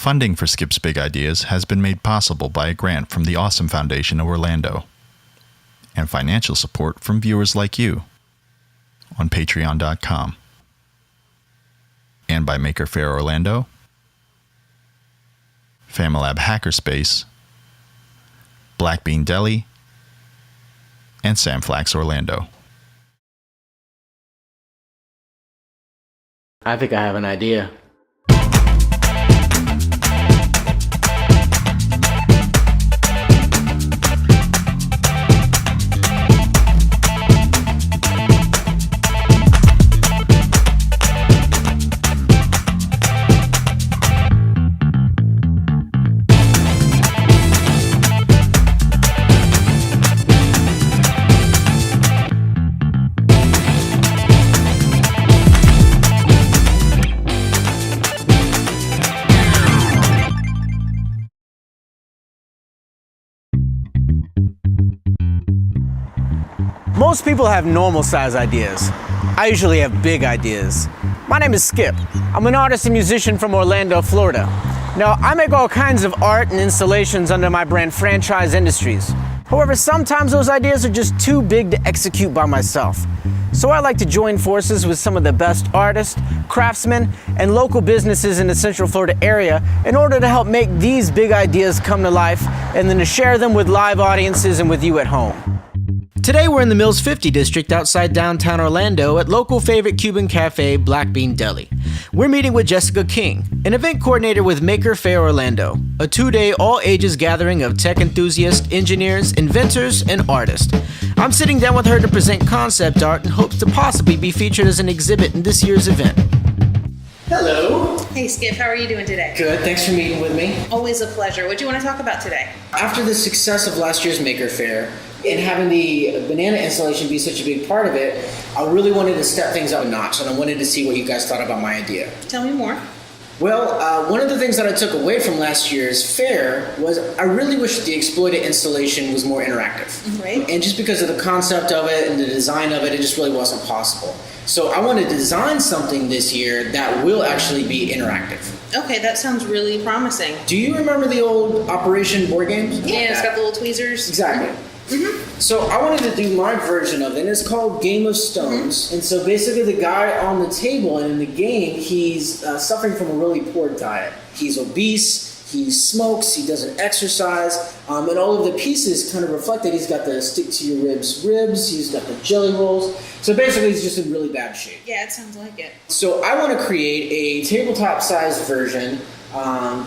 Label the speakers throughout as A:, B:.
A: Funding for Skip's Big Ideas has been made possible by a grant from the Awesome Foundation of Orlando and financial support from viewers like you on patreon.com and by Maker Faire Orlando, Familab Hackerspace, Black Bean Deli, and Samflax Orlando.
B: I think I have an idea. Most people have normal size ideas. I usually have big ideas. My name is Skip. I'm an artist and musician from Orlando, Florida. Now, I make all kinds of art and installations under my brand Franchise Industries. However, sometimes those ideas are just too big to execute by myself. So I like to join forces with some of the best artists, craftsmen, and local businesses in the Central Florida area in order to help make these big ideas come to life and then to share them with live audiences and with you at home. Today we're in the Mills 50 district outside downtown Orlando at local favorite Cuban cafe Black Bean Deli. We're meeting with Jessica King, an event coordinator with Maker Faire Orlando, a two-day all-ages gathering of tech enthusiasts, engineers, inventors, and artists. I'm sitting down with her to present concept art in hopes to possibly be featured as an exhibit in this year's event. Hello.
C: Hey Skip, how are you doing today?
B: Good, thanks for meeting with me.
C: Always a pleasure. What do you want to talk about today?
B: After the success of last year's Maker Faire, and having the banana installation be such a big part of it, I really wanted to step things up a notch, and I wanted to see what you guys thought about my idea.
C: Tell me more.
B: Well, one of the things that I took away from last year's fair was I really wish the exploited installation was more interactive.
C: Right.
B: And just because of the concept of it and the design of it, it just really wasn't possible. So I want to design something this year that will actually be interactive.
C: Okay, that sounds really promising.
B: Do you remember the old Operation board games?
C: Yeah, it's got the little tweezers.
B: Exactly. Mm-hmm. So I wanted to do my version of it, and it's called Game of Stones. Mm-hmm. And so basically the guy on the table and in the game, he's suffering from a really poor diet. He's obese, he smokes, he doesn't exercise, and all of the pieces kind of reflect that. He's got the stick to your ribs, he's got the jelly rolls. So basically he's just in really bad shape.
C: Yeah, it sounds like it.
B: So I want to create a tabletop-sized version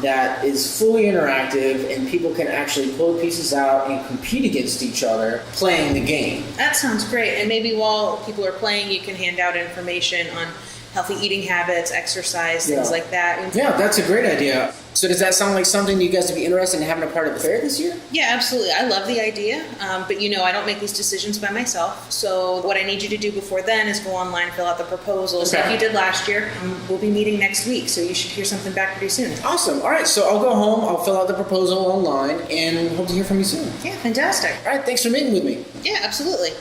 B: that is fully interactive and people can actually pull pieces out and compete against each other playing the game.
C: That sounds great. And maybe while people are playing, you can hand out information on healthy eating habits, exercise, things like that.
B: Yeah, that's a great idea. So does that sound like something you guys would be interested in having a part of the fair this year?
C: Yeah, absolutely. I love the idea, but I don't make these decisions by myself. So what I need you to do before then is go online, fill out the proposals like you did last year. We'll be meeting next week, so you should hear something back pretty soon.
B: Awesome. All right, so I'll go home, I'll fill out the proposal online, and hope to hear from you soon.
C: Yeah, fantastic.
B: All right, thanks for meeting with me.
C: Yeah, absolutely.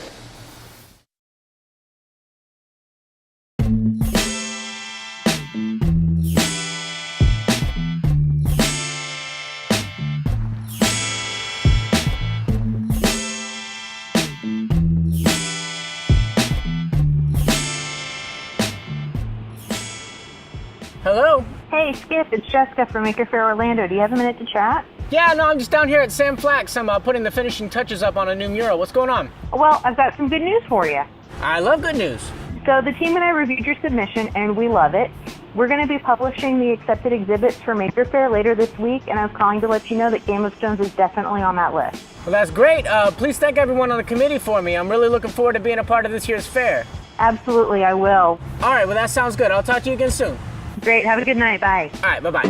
B: Hello?
D: Hey, Skip, it's Jessica from Maker Faire Orlando. Do you have a minute to chat?
B: Yeah, no, I'm just down here at Samflax. I'm putting the finishing touches up on a new mural. What's going on?
D: Well, I've got some good news for you.
B: I love good news.
D: So the team and I reviewed your submission, and we love it. We're going to be publishing the accepted exhibits for Maker Faire later this week, and I was calling to let you know that Game of Stones is definitely on that list.
B: Well, that's great. Please thank everyone on the committee for me. I'm really looking forward to being a part of this year's fair.
D: Absolutely, I will.
B: All right, well, that sounds good. I'll talk to you again soon.
D: Great. Have a good night. Bye.
B: All right, bye-bye.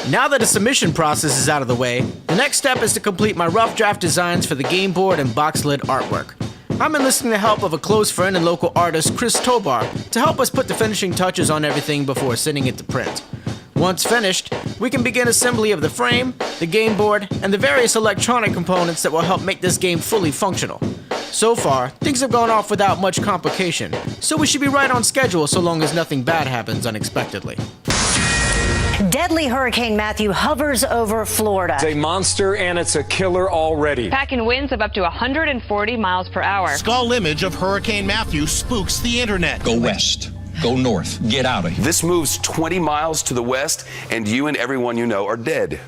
B: Now that the submission process is out of the way, the next step is to complete my rough draft designs for the game board and box lid artwork. I'm enlisting the help of a close friend and local artist, Chris Tobar, to help us put the finishing touches on everything before sending it to print. Once finished, we can begin assembly of the frame, the game board, and the various electronic components that will help make this game fully functional. So far, things have gone off without much complication, so we should be right on schedule so long as nothing bad happens unexpectedly.
E: Deadly Hurricane Matthew hovers over Florida.
F: It's a monster and it's a killer already.
G: Packing winds of up to 140 miles per hour.
H: Skull image of Hurricane Matthew spooks the internet.
I: Go west. Go north. Get out of here.
J: This moves 20 miles to the west, and you and everyone you know are dead.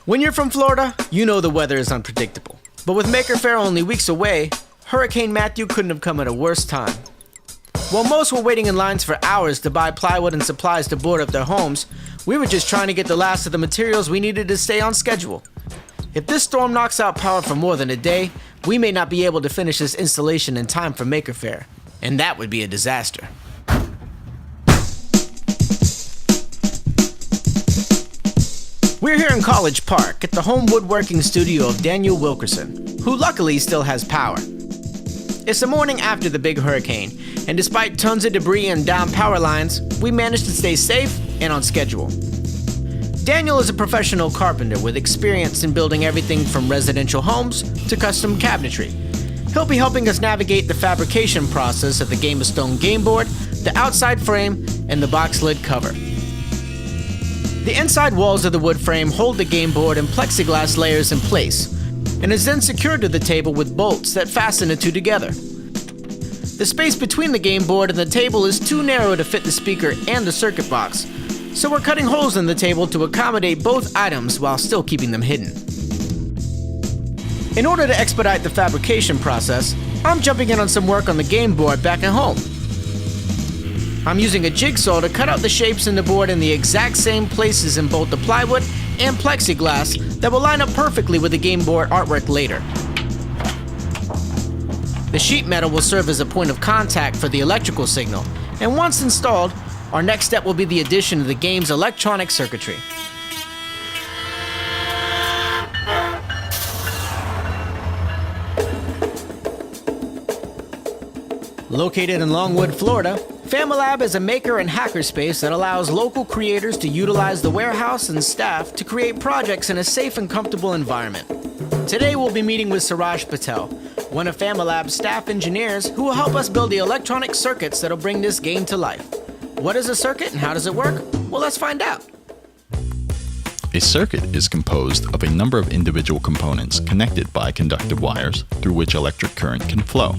B: When you're from Florida, you know the weather is unpredictable. But with Maker Faire only weeks away, Hurricane Matthew couldn't have come at a worse time. While most were waiting in lines for hours to buy plywood and supplies to board up their homes, we were just trying to get the last of the materials we needed to stay on schedule. If this storm knocks out power for more than a day, we may not be able to finish this installation in time for Maker Faire, and that would be a disaster. We're here in College Park at the home woodworking studio of Daniel Wilkerson, who luckily still has power. It's the morning after the big hurricane, and despite tons of debris and down power lines, we managed to stay safe and on schedule. Daniel is a professional carpenter with experience in building everything from residential homes to custom cabinetry. He'll be helping us navigate the fabrication process of the Game of Stone game board, the outside frame, and the box lid cover. The inside walls of the wood frame hold the game board and plexiglass layers in place, and is then secured to the table with bolts that fasten the two together. The space between the game board and the table is too narrow to fit the speaker and the circuit box, so we're cutting holes in the table to accommodate both items while still keeping them hidden. In order to expedite the fabrication process, I'm jumping in on some work on the game board back at home. I'm using a jigsaw to cut out the shapes in the board in the exact same places in both the plywood and plexiglass that will line up perfectly with the game board artwork later. The sheet metal will serve as a point of contact for the electrical signal, and once installed, our next step will be the addition of the game's electronic circuitry. Located in Longwood, Florida, FamiLab is a maker and hackerspace that allows local creators to utilize the warehouse and staff to create projects in a safe and comfortable environment. Today we'll be meeting with Suraj Patel, one of FamiLab's staff engineers who will help us build the electronic circuits that'll bring this game to life. What is a circuit and how does it work? Well, let's find out.
A: A circuit is composed of a number of individual components connected by conductive wires through which electric current can flow.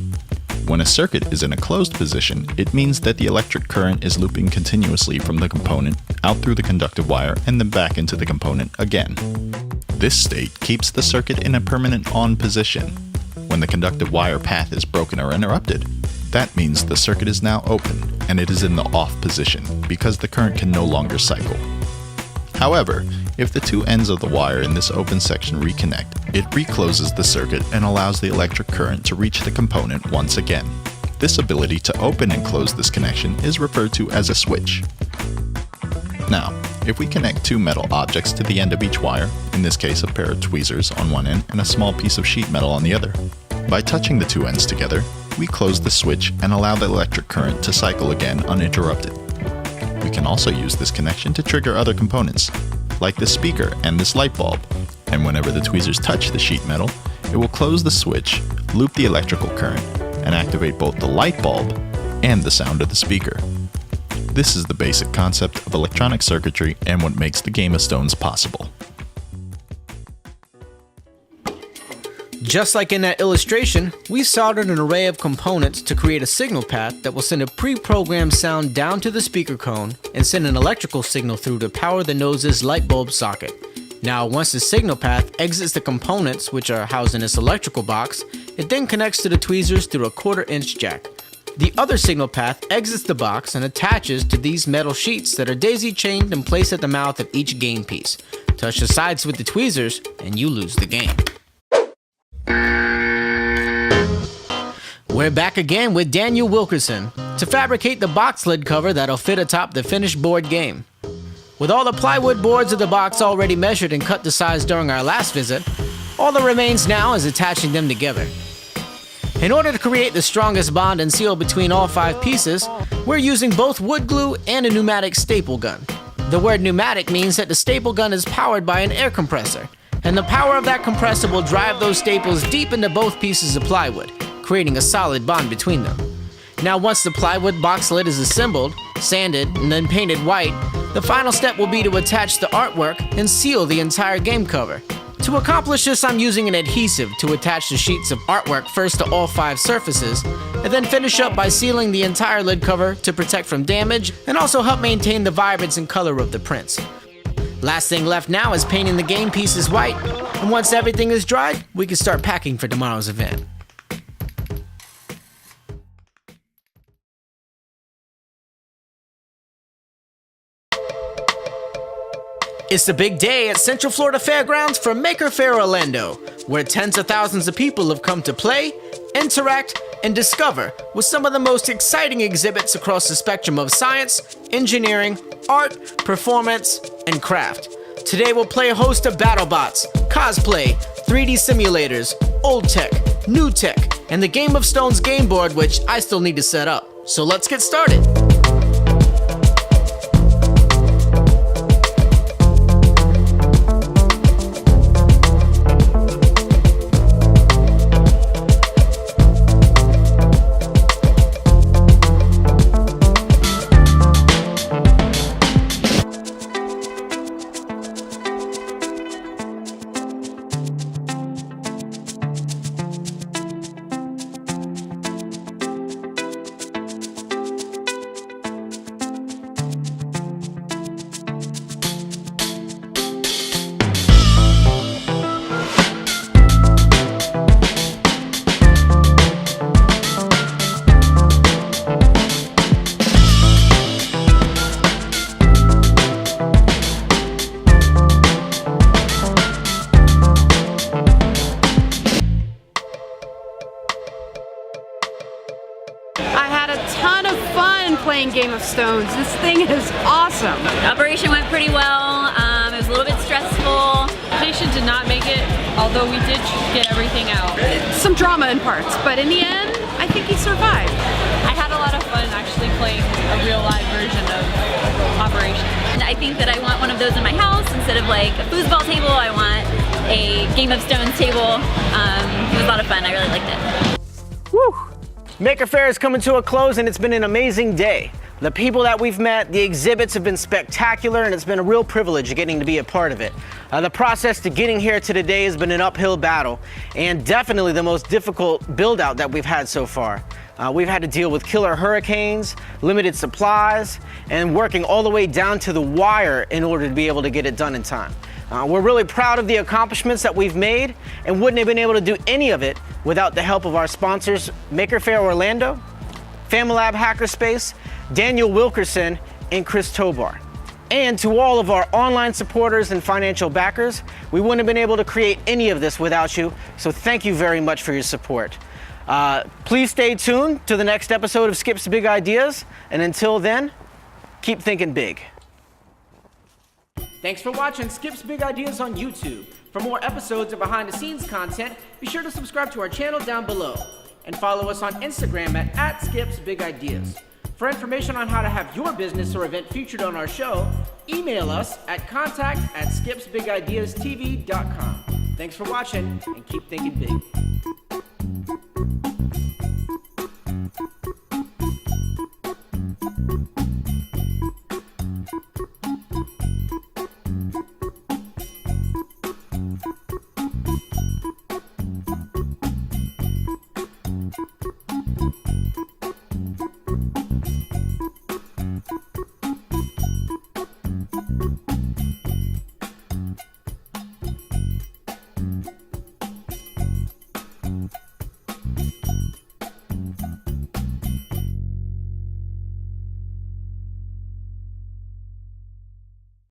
A: When a circuit is in a closed position, it means that the electric current is looping continuously from the component out through the conductive wire and then back into the component again. This state keeps the circuit in a permanent on position. When the conductive wire path is broken or interrupted, that means the circuit is now open and it is in the off position because the current can no longer cycle. However, if the two ends of the wire in this open section reconnect, it recloses the circuit and allows the electric current to reach the component once again. This ability to open and close this connection is referred to as a switch. Now, if we connect two metal objects to the end of each wire, in this case a pair of tweezers on one end and a small piece of sheet metal on the other, by touching the two ends together, we close the switch and allow the electric current to cycle again uninterrupted. We can also use this connection to trigger other components, like the speaker and this light bulb, and whenever the tweezers touch the sheet metal, it will close the switch, loop the electrical current, and activate both the light bulb and the sound of the speaker. This is the basic concept of electronic circuitry and what makes the Game of Stones possible.
B: Just like in that illustration, we soldered an array of components to create a signal path that will send a pre-programmed sound down to the speaker cone and send an electrical signal through to power the nose's light bulb socket. Now, once the signal path exits the components, which are housed in this electrical box, it then connects to the tweezers through a 1/4-inch jack. The other signal path exits the box and attaches to these metal sheets that are daisy-chained and placed at the mouth of each game piece. Touch the sides with the tweezers, and you lose the game. We're back again with Daniel Wilkerson to fabricate the box lid cover that'll fit atop the finished board game. With all the plywood boards of the box already measured and cut to size during our last visit, all that remains now is attaching them together. In order to create the strongest bond and seal between all 5 pieces, we're using both wood glue and a pneumatic staple gun. The word pneumatic means that the staple gun is powered by an air compressor, And the power of that compressor will drive those staples deep into both pieces of plywood, creating a solid bond between them. Now once the plywood box lid is assembled, sanded, and then painted white, the final step will be to attach the artwork and seal the entire game cover. To accomplish this, I'm using an adhesive to attach the sheets of artwork first to all 5 surfaces, and then finish up by sealing the entire lid cover to protect from damage and also help maintain the vibrance and color of the prints. Last thing left now is painting the game pieces white, and once everything is dried, we can start packing for tomorrow's event. It's the big day at Central Florida Fairgrounds for Maker Faire Orlando, where tens of thousands of people have come to play, interact, and discover with some of the most exciting exhibits across the spectrum of science, engineering, art, performance, and craft. Today we'll play a host of BattleBots, cosplay, 3D simulators, old tech, new tech, and the Game of Stones game board, which I still need to set up. So let's get started.
K: Playing Game of Stones. This thing is awesome.
L: The operation went pretty well. It was a little bit stressful.
G: Patient did not make it, although we did get everything out.
K: Some drama in parts, but in the end, I think he survived.
G: I had a lot of fun actually playing a real live version of Operation.
L: And I think that I want one of those in my house instead of like a foosball table. I want a Game of Stones table. It was a lot of fun. I really liked it.
B: Woo! Maker Faire is coming to a close, and it's been an amazing day. The people that we've met, the exhibits have been spectacular, and it's been a real privilege getting to be a part of it. The process to getting here to today has been an uphill battle, and definitely the most difficult build out that we've had so far. We've had to deal with killer hurricanes, limited supplies, and working all the way down to the wire in order to be able to get it done in time. We're really proud of the accomplishments that we've made, and wouldn't have been able to do any of it without the help of our sponsors, Maker Faire Orlando, Familab Hackerspace, Daniel Wilkerson, and Chris Tobar. And to all of our online supporters and financial backers, we wouldn't have been able to create any of this without you, so thank you very much for your support. Please stay tuned to the next episode of Skip's Big Ideas, and until then, keep thinking big. Thanks for watching Skip's Big Ideas on YouTube. For more episodes of behind-the-scenes content, be sure to subscribe to our channel down below, and follow us on Instagram at Skip's Big Ideas. For information on how to have your business or event featured on our show, email us at contact@skipsbigideastv.com. Thanks for watching, and keep thinking big.